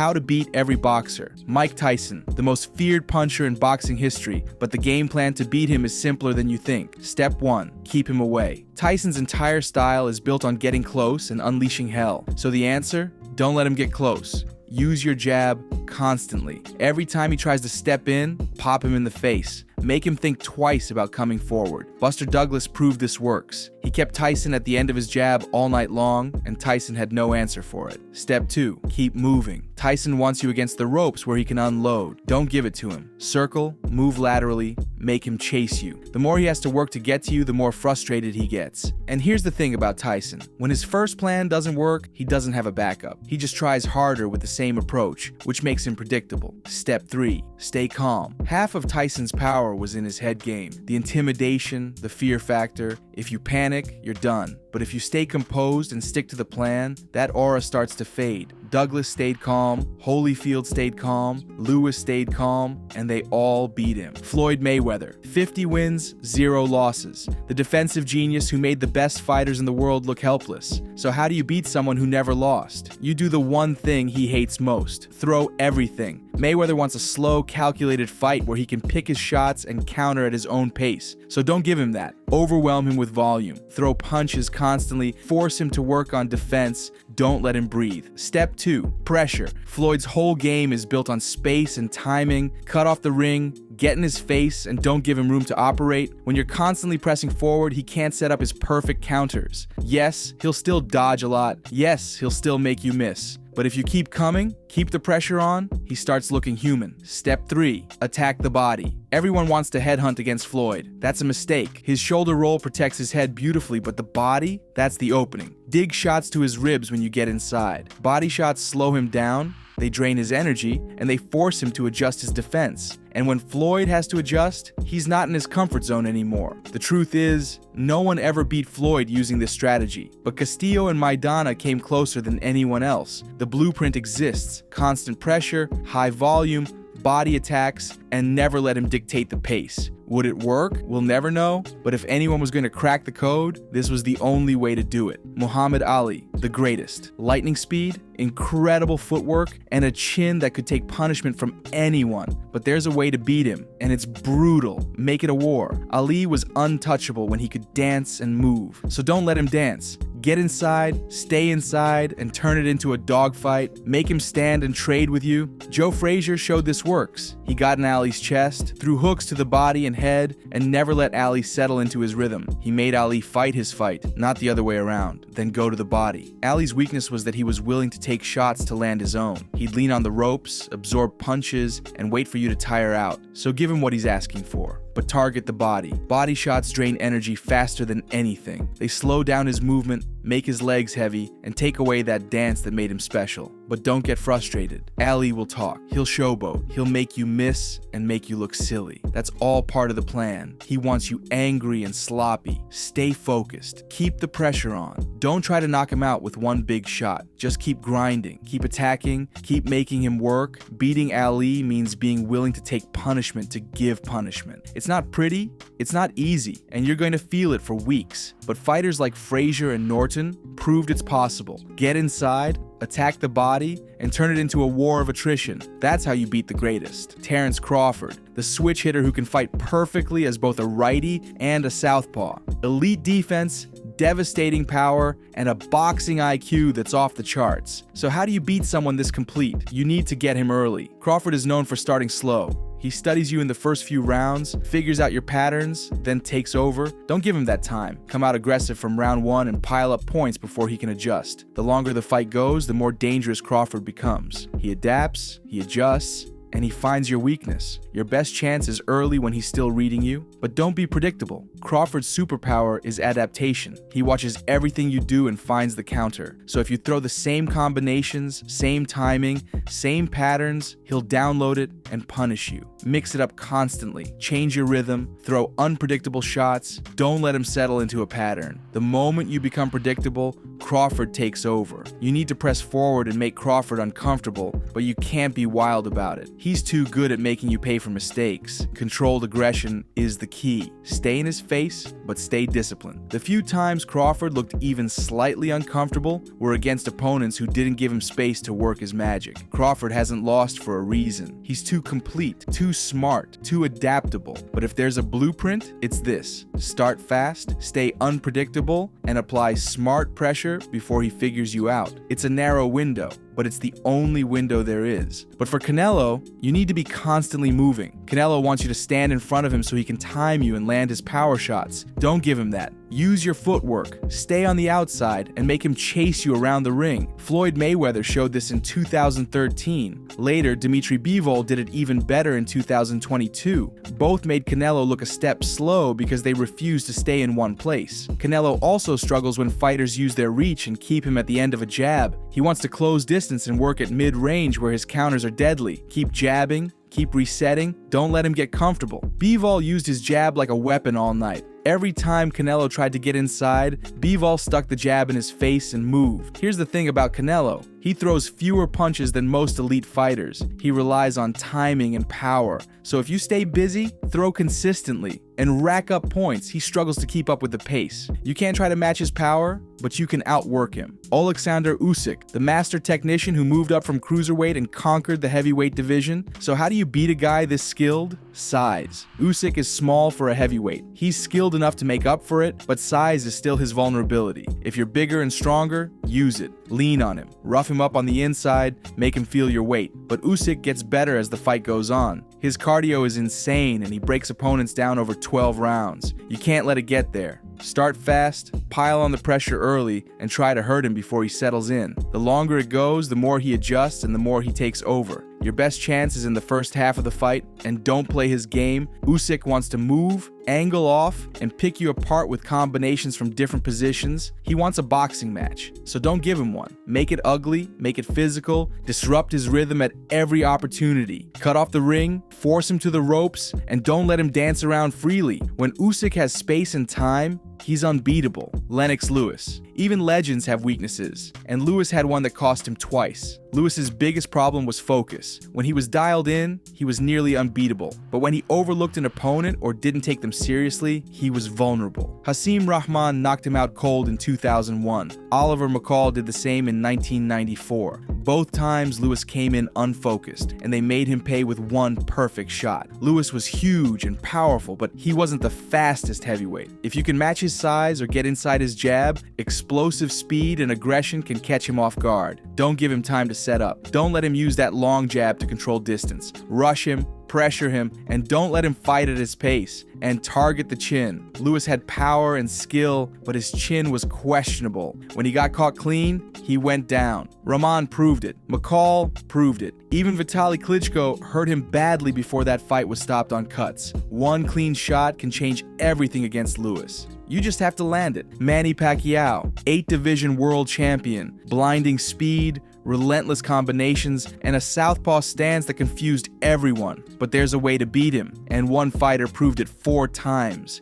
How to beat every boxer. Mike Tyson, the most feared puncher in boxing history, but the game plan to beat him is simpler than you think. Step 1. Keep him away. Tyson's entire style is built on getting close and unleashing hell. So the answer? Don't let him get close. Use your jab constantly. Every time he tries to step in, pop him in the face. Make him think twice about coming forward. Buster Douglas proved this works. He kept Tyson at the end of his jab all night long, and Tyson had no answer for it. Step 2. Keep moving. Tyson wants you against the ropes where he can unload. Don't give it to him. Circle, move laterally, make him chase you. The more he has to work to get to you, the more frustrated he gets. And here's the thing about Tyson. When his first plan doesn't work, he doesn't have a backup. He just tries harder with the same approach, which makes him predictable. Step 3. Stay calm. Half of Tyson's power was in his head game. The intimidation, the fear factor. If you panic, you're done. But if you stay composed and stick to the plan, that aura starts to fade. Douglas stayed calm, Holyfield stayed calm, Lewis stayed calm, and they all beat him. Floyd Mayweather, 50 wins, 0 losses. The defensive genius who made the best fighters in the world look helpless. So how do you beat someone who never lost? You do the one thing he hates most. Throw everything. Mayweather wants a slow, calculated fight where he can pick his shots and counter at his own pace. So don't give him that. Overwhelm him with volume. Throw punches constantly. Force him to work on defense. Don't let him breathe. Step 2. Pressure. Floyd's whole game is built on space and timing. Cut off the ring. Get in his face and don't give him room to operate. When you're constantly pressing forward, he can't set up his perfect counters. Yes, he'll still dodge a lot. Yes, he'll still make you miss. But if you keep coming, keep the pressure on, he starts looking human. Step 3. Attack the body. Everyone wants to headhunt against Floyd. That's a mistake. His shoulder roll protects his head beautifully, but the body, that's the opening. Dig shots to his ribs when you get inside. Body shots slow him down, they drain his energy, and they force him to adjust his defense. And when Floyd has to adjust, he's not in his comfort zone anymore. The truth is, no one ever beat Floyd using this strategy. But Castillo and Maidana came closer than anyone else. The blueprint exists. Constant pressure, high volume, body attacks, and never let him dictate the pace. Would it work? We'll never know, but if anyone was going to crack the code, this was the only way to do it. Muhammad Ali, the greatest. Lightning speed, incredible footwork, and a chin that could take punishment from anyone. But there's a way to beat him, and it's brutal. Make it a war. Ali was untouchable when he could dance and move, so don't let him dance. Get inside, stay inside, and turn it into a dogfight. Make him stand and trade with you. Joe Frazier showed this works. He got in Ali's chest, threw hooks to the body and head, and never let Ali settle into his rhythm. He made Ali fight his fight, not the other way around, then go to the body. Ali's weakness was that he was willing to take shots to land his own. He'd lean on the ropes, absorb punches, and wait for you to tire out. So give him what he's asking for. But target the body. Body shots drain energy faster than anything. They slow down his movement, make his legs heavy, and take away that dance that made him special. But don't get frustrated. Ali will talk. He'll showboat. He'll make you miss and make you look silly. That's all part of the plan. He wants you angry and sloppy. Stay focused. Keep the pressure on. Don't try to knock him out with one big shot. Just keep grinding. Keep attacking. Keep making him work. Beating Ali means being willing to take punishment to give punishment. It's not pretty, it's not easy, and you're going to feel it for weeks. But fighters like Frazier and Norton proved it's possible. Get inside, attack the body, and turn it into a war of attrition. That's how you beat the greatest. Terence Crawford, the switch hitter who can fight perfectly as both a righty and a southpaw. Elite defense, devastating power, and a boxing IQ that's off the charts. So how do you beat someone this complete? You need to get him early. Crawford is known for starting slow. He studies you in the first few rounds, figures out your patterns, then takes over. Don't give him that time. Come out aggressive from round 1 and pile up points before he can adjust. The longer the fight goes, the more dangerous Crawford becomes. He adapts, he adjusts, and he finds your weakness. Your best chance is early when he's still reading you, but don't be predictable. Crawford's superpower is adaptation. He watches everything you do and finds the counter. So if you throw the same combinations, same timing, same patterns, he'll download it and punish you. Mix it up constantly. Change your rhythm. Throw unpredictable shots. Don't let him settle into a pattern. The moment you become predictable, Crawford takes over. You need to press forward and make Crawford uncomfortable, but you can't be wild about it. He's too good at making you pay for mistakes. Controlled aggression is the key. Stay in his face, but stay disciplined. The few times Crawford looked even slightly uncomfortable were against opponents who didn't give him space to work his magic. Crawford hasn't lost for a reason. He's too complete, too smart, too adaptable. But if there's a blueprint, it's this. Start fast, stay unpredictable, and apply smart pressure before he figures you out. It's a narrow window, but it's the only window there is. But for Canelo, you need to be constantly moving. Canelo wants you to stand in front of him so he can time you and land his power shots. Don't give him that. Use your footwork, stay on the outside, and make him chase you around the ring. Floyd Mayweather showed this in 2013. Later, Dimitri Bivol did it even better in 2022. Both made Canelo look a step slow because they refused to stay in one place. Canelo also struggles when fighters use their reach and keep him at the end of a jab. He wants to close distance and work at mid-range where his counters are deadly. Keep jabbing, keep resetting, don't let him get comfortable. Bivol used his jab like a weapon all night. Every time Canelo tried to get inside, Bivol stuck the jab in his face and moved. Here's the thing about Canelo. He throws fewer punches than most elite fighters. He relies on timing and power. So if you stay busy, throw consistently, and rack up points, he struggles to keep up with the pace. You can't try to match his power, but you can outwork him. Oleksandr Usyk, the master technician who moved up from cruiserweight and conquered the heavyweight division. So how do you beat a guy this skilled? Size. Usyk is small for a heavyweight. He's skilled enough to make up for it, but size is still his vulnerability. If you're bigger and stronger, use it. Lean on him. Rough him up on the inside, make him feel your weight. But Usyk gets better as the fight goes on. His cardio is insane and he breaks opponents down over 12 rounds. You can't let it get there. Start fast, pile on the pressure early, and try to hurt him before he settles in. The longer it goes, the more he adjusts and the more he takes over. Your best chance is in the first half of the fight, and don't play his game. Usyk wants to move, angle off, and pick you apart with combinations from different positions. He wants a boxing match, so don't give him one. Make it ugly, make it physical, disrupt his rhythm at every opportunity. Cut off the ring, force him to the ropes, and don't let him dance around freely. When Usyk has space and time, he's unbeatable. Lennox Lewis. Even legends have weaknesses, and Lewis had one that cost him twice. Lewis's biggest problem was focus. When he was dialed in, he was nearly unbeatable. But when he overlooked an opponent or didn't take them seriously, he was vulnerable. Hasim Rahman knocked him out cold in 2001. Oliver McCall did the same in 1994. Both times, Lewis came in unfocused, and they made him pay with one perfect shot. Lewis was huge and powerful, but he wasn't the fastest heavyweight. If you can match his size or get inside his jab, explosive speed and aggression can catch him off guard. Don't give him time to set up. Don't let him use that long jab to control distance. Rush him, pressure him, and don't let him fight at his pace. And target the chin. Lewis had power and skill, but his chin was questionable. When he got caught clean, he went down. Rahman proved it. McCall proved it. Even Vitaly Klitschko hurt him badly before that fight was stopped on cuts. One clean shot can change everything against Lewis. You just have to land it. Manny Pacquiao, 8-division world champion, blinding speed, relentless combinations, and a southpaw stance that confused everyone. But there's a way to beat him, and one fighter proved it 4 times.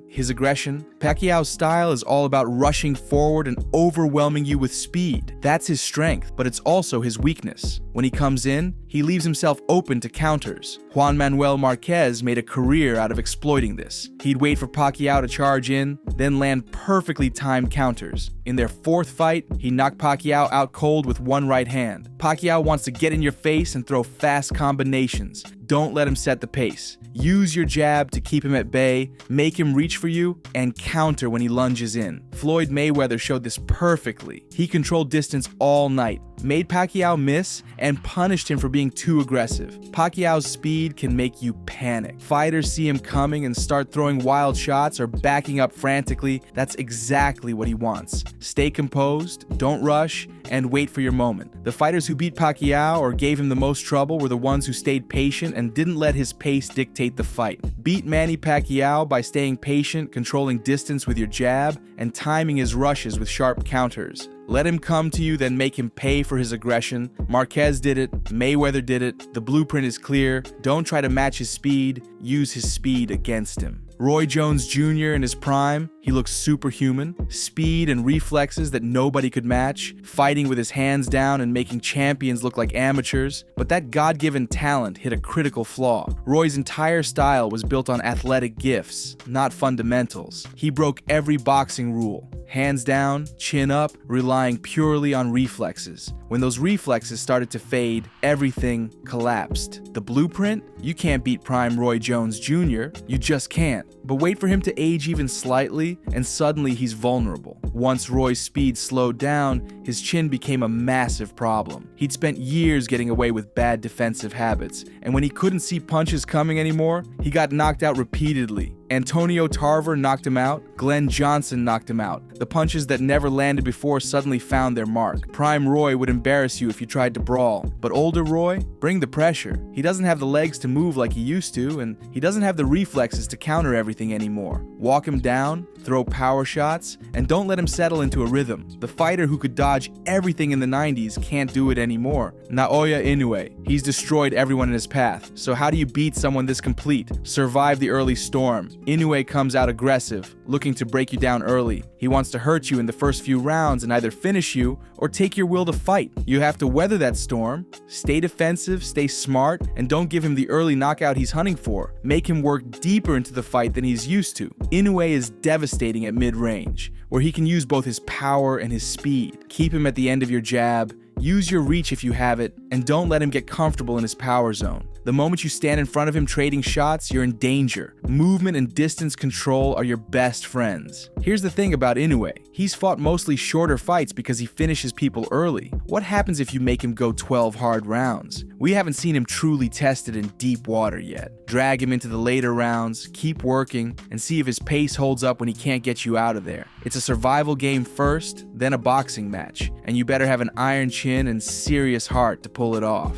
His aggression. Pacquiao's style is all about rushing forward and overwhelming you with speed. That's his strength, but it's also his weakness. When he comes in, he leaves himself open to counters. Juan Manuel Marquez made a career out of exploiting this. He'd wait for Pacquiao to charge in, then land perfectly timed counters. In their 4th fight, he knocked Pacquiao out cold with one right hand. Pacquiao wants to get in your face and throw fast combinations. Don't let him set the pace. Use your jab to keep him at bay, make him reach for you, and counter when he lunges in. Floyd Mayweather showed this perfectly. He controlled distance all night, made Pacquiao miss, and punished him for being too aggressive. Pacquiao's speed can make you panic. Fighters see him coming and start throwing wild shots or backing up frantically. That's exactly what he wants. Stay composed, don't rush, and wait for your moment. The fighters who beat Pacquiao or gave him the most trouble were the ones who stayed patient and didn't let his pace dictate the fight. Beat Manny Pacquiao by staying patient, controlling distance with your jab, and timing his rushes with sharp counters. Let him come to you, then make him pay for his aggression. Marquez did it. Mayweather did it. The blueprint is clear. Don't try to match his speed. Use his speed against him. Roy Jones Jr. in his prime, he looked superhuman, speed and reflexes that nobody could match, fighting with his hands down and making champions look like amateurs. But that God-given talent hit a critical flaw. Roy's entire style was built on athletic gifts, not fundamentals. He broke every boxing rule. Hands down, chin up, relying purely on reflexes. When those reflexes started to fade, everything collapsed. The blueprint? You can't beat prime Roy Jones Jr. You just can't. But wait for him to age even slightly, and suddenly he's vulnerable. Once Roy's speed slowed down, his chin became a massive problem. He'd spent years getting away with bad defensive habits, and when he couldn't see punches coming anymore, he got knocked out repeatedly. Antonio Tarver knocked him out, Glenn Johnson knocked him out. The punches that never landed before suddenly found their mark. Prime Roy would embarrass you if you tried to brawl, but older Roy, bring the pressure. He doesn't have the legs to move like he used to, and he doesn't have the reflexes to counter everything anymore. Walk him down, throw power shots, and don't let him settle into a rhythm. The fighter who could dodge everything in the 90s can't do it anymore. Naoya Inoue, he's destroyed everyone in his path. So how do you beat someone this complete? Survive the early storm. Inoue comes out aggressive, looking to break you down early. He wants to hurt you in the first few rounds and either finish you or take your will to fight. You have to weather that storm, stay defensive, stay smart, and don't give him the early knockout he's hunting for. Make him work deeper into the fight than he's used to. Inoue is devastating at mid-range, where he can use both his power and his speed. Keep him at the end of your jab, use your reach if you have it, and don't let him get comfortable in his power zone. The moment you stand in front of him trading shots, you're in danger. Movement and distance control are your best friends. Here's the thing about Inoue. He's fought mostly shorter fights because he finishes people early. What happens if you make him go 12 hard rounds? We haven't seen him truly tested in deep water yet. Drag him into the later rounds, keep working, and see if his pace holds up when he can't get you out of there. It's a survival game first, then a boxing match, and you better have an iron chin and serious heart to pull it off.